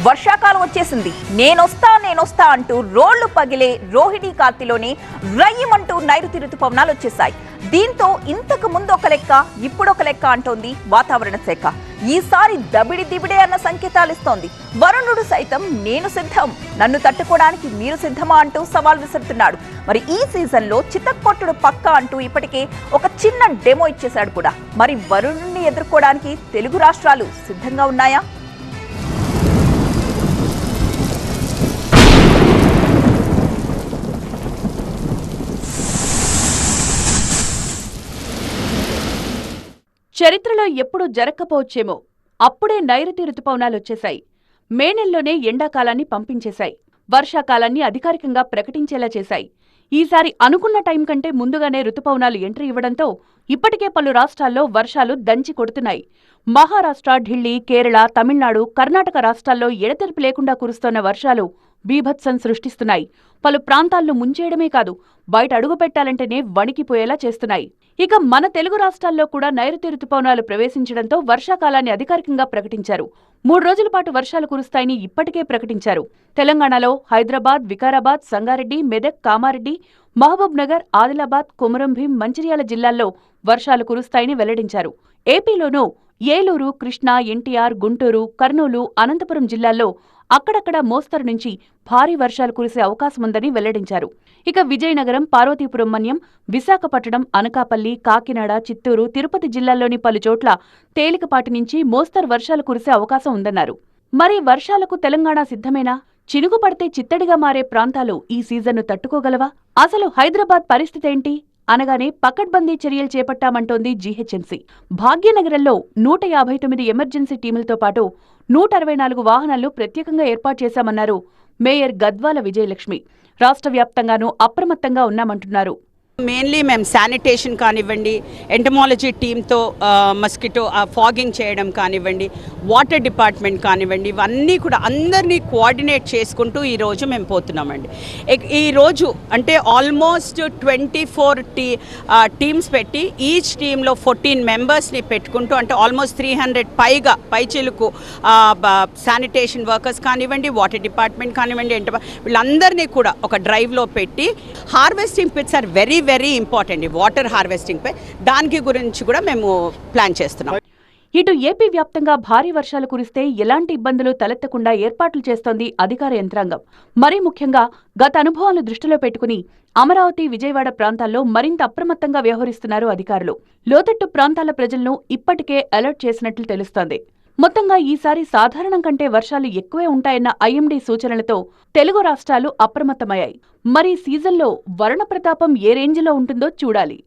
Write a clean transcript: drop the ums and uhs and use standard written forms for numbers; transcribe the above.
వర్షాకాలం వచ్చేసింది. నేనొస్తా అంటూ రోళ్లు పగిలే రోహిణి కార్తిలోనే రయ్యమంటూ నైరుతి రుతుపవనాలు వచ్చేశాయి. దీంతో ఇంతకు ముందు ఒక లెక్క, ఇప్పుడొక లెక్క అంటోంది వాతావరణ శాఖ. ఈసారి దబిడి దిబిడే అన్న సంకేతాలు ఇస్తోంది. వరుణుడు సైతం నేను సిద్ధం, నన్ను తట్టుకోవడానికి మీరు సిద్ధమా అంటూ సవాల్ విసురుతున్నాడు. మరి ఈ సీజన్ లో చితక్కొట్టుడు పక్కా అంటూ ఇప్పటికే ఒక చిన్న డెమో ఇచ్చేశాడు కూడా. మరి వరుణుడిని ఎదుర్కోవడానికి తెలుగు రాష్ట్రాలు సిద్ధంగా ఉన్నాయా? చరిత్రలో ఎప్పుడూ జరక్కపోవచ్చేమో, అప్పుడే నైరుతి రుతుపవనాలు వచ్చేశాయి. మే నెలలోనే ఎండాకాలాన్ని పంపించేశాయి. వర్షాకాలాన్ని అధికారికంగా ప్రకటించేలా చేశాయి. ఈసారి అనుకున్న టైం కంటే ముందుగానే రుతుపవనాలు ఎంట్రీ ఇవ్వడంతో ఇప్పటికే పలు రాష్ట్రాల్లో వర్షాలు దంచి కొడుతున్నాయి. మహారాష్ట్ర, ఢిల్లీ, కేరళ, తమిళనాడు, కర్ణాటక రాష్ట్రాల్లో ఎడతెరిపి లేకుండా కురుస్తోన్న వర్షాలు బీభత్సం సృష్టిస్తున్నాయి. పలు ప్రాంతాలను ముంచేయడమే కాదు, బయట అడుగు పెట్టాలంటేనే వణికిపోయేలా చేస్తున్నాయి. ఇక మన తెలుగు రాష్ట్రాల్లో కూడా నైరుతి రుతుపవనాలు ప్రవేశించడంతో వర్షాకాలాన్ని అధికారికంగా ప్రకటించారు. 3 రోజుల పాటు వర్షాలు కురుస్తాయని ఇప్పటికే ప్రకటించారు. తెలంగాణలో హైదరాబాద్, వికారాబాద్, సంగారెడ్డి, మెదక్, కామారెడ్డి, మహబూబ్ నగర్, ఆదిలాబాద్, కొమరంభీం, మంచిర్యాల జిల్లాల్లో వర్షాలు కురుస్తాయని వెల్లడించారు. ఏపీలోనూ ఏలూరు, కృష్ణా, ఎన్టీఆర్, గుంటూరు, కర్నూలు, అనంతపురం జిల్లాల్లో అక్కడక్కడ మోస్తరు నుంచి భారీ వర్షాలు కురిసే అవకాశముందని వెల్లడించారు. ఇక విజయనగరం, పార్వతీపురం మన్యం, విశాఖపట్నం, అనకాపల్లి, కాకినాడ, చిత్తూరు, తిరుపతి జిల్లాల్లోని పలుచోట్ల తేలికపాటి నుంచి మోస్తరు వర్షాలు కురిసే అవకాశం ఉందన్నారు. మరి వర్షాలకు తెలంగాణ సిద్ధమేనా? చినుకు పడితే చిత్తడిగా మారే ప్రాంతాలు ఈ సీజన్ను తట్టుకోగలవా? అసలు హైదరాబాద్ పరిస్థితేంటి అనగానే పకడ్బందీ చర్యలు చేపట్టామంటోంది జీహెచ్ఎంసీ. భాగ్యనగరంలో 159 ఎమర్జెన్సీ టీములతో పాటు 164 వాహనాలు ప్రత్యేకంగా ఏర్పాటు చేశామన్నారు మేయర్ గద్వాల విజయలక్ష్మి. రాష్ట్ర వ్యాప్తంగానూ అప్రమత్తంగా ఉన్నామంటున్నారు. మెయిన్లీ మేము శానిటేషన్ కానివ్వండి, ఎంటమాలజీ టీంతో మస్కిటో ఫాగింగ్ చేయడం కానివ్వండి, వాటర్ డిపార్ట్మెంట్ కానివ్వండి, ఇవన్నీ కూడా అందరినీ కోఆర్డినేట్ చేసుకుంటూ ఈరోజు మేము పోతున్నామండి. ఈరోజు అంటే ఆల్మోస్ట్ 24 టీమ్స్ పెట్టి ఈచ్ టీంలో 14 మెంబర్స్ని పెట్టుకుంటూ, అంటే ఆల్మోస్ట్ 300 పైచిలుకు శానిటేషన్ వర్కర్స్ కానివ్వండి, వాటర్ డిపార్ట్మెంట్ కానివ్వండి, వీళ్ళందరినీ కూడా ఒక డ్రైవ్లో పెట్టి harvesting pits are very important. Water harvesting పై దానికి గురించి కూడా మేము ప్లాన్ చేస్తున్నాం. ఇటు ఏపీ వ్యాప్తంగా భారీ వర్షాలు కురిస్తే ఎలాంటి ఇబ్బందులు తలెత్తకుండా ఏర్పాట్లు చేస్తోంది అధికార యంత్రాంగం. మరీ ముఖ్యంగా గత అనుభవాలను దృష్టిలో పెట్టుకుని అమరావతి, విజయవాడ ప్రాంతాల్లో మరింత అప్రమత్తంగా వ్యవహరిస్తున్నారు అధికారులు. లోతట్టు ప్రాంతాల ప్రజలను ఇప్పటికే అలర్ట్ చేసినట్లు తెలుస్తోంది. మొత్తంగా ఈసారి సాధారణం కంటే వర్షాలు ఎక్కువే ఉంటాయన్న ఐఎండీ సూచనలతో తెలుగు రాష్ట్రాలు అప్రమత్తమయ్యాయి. మరి సీజన్లో వరుణ ప్రతాపం ఏ రేంజ్లో ఉంటుందో చూడాలి.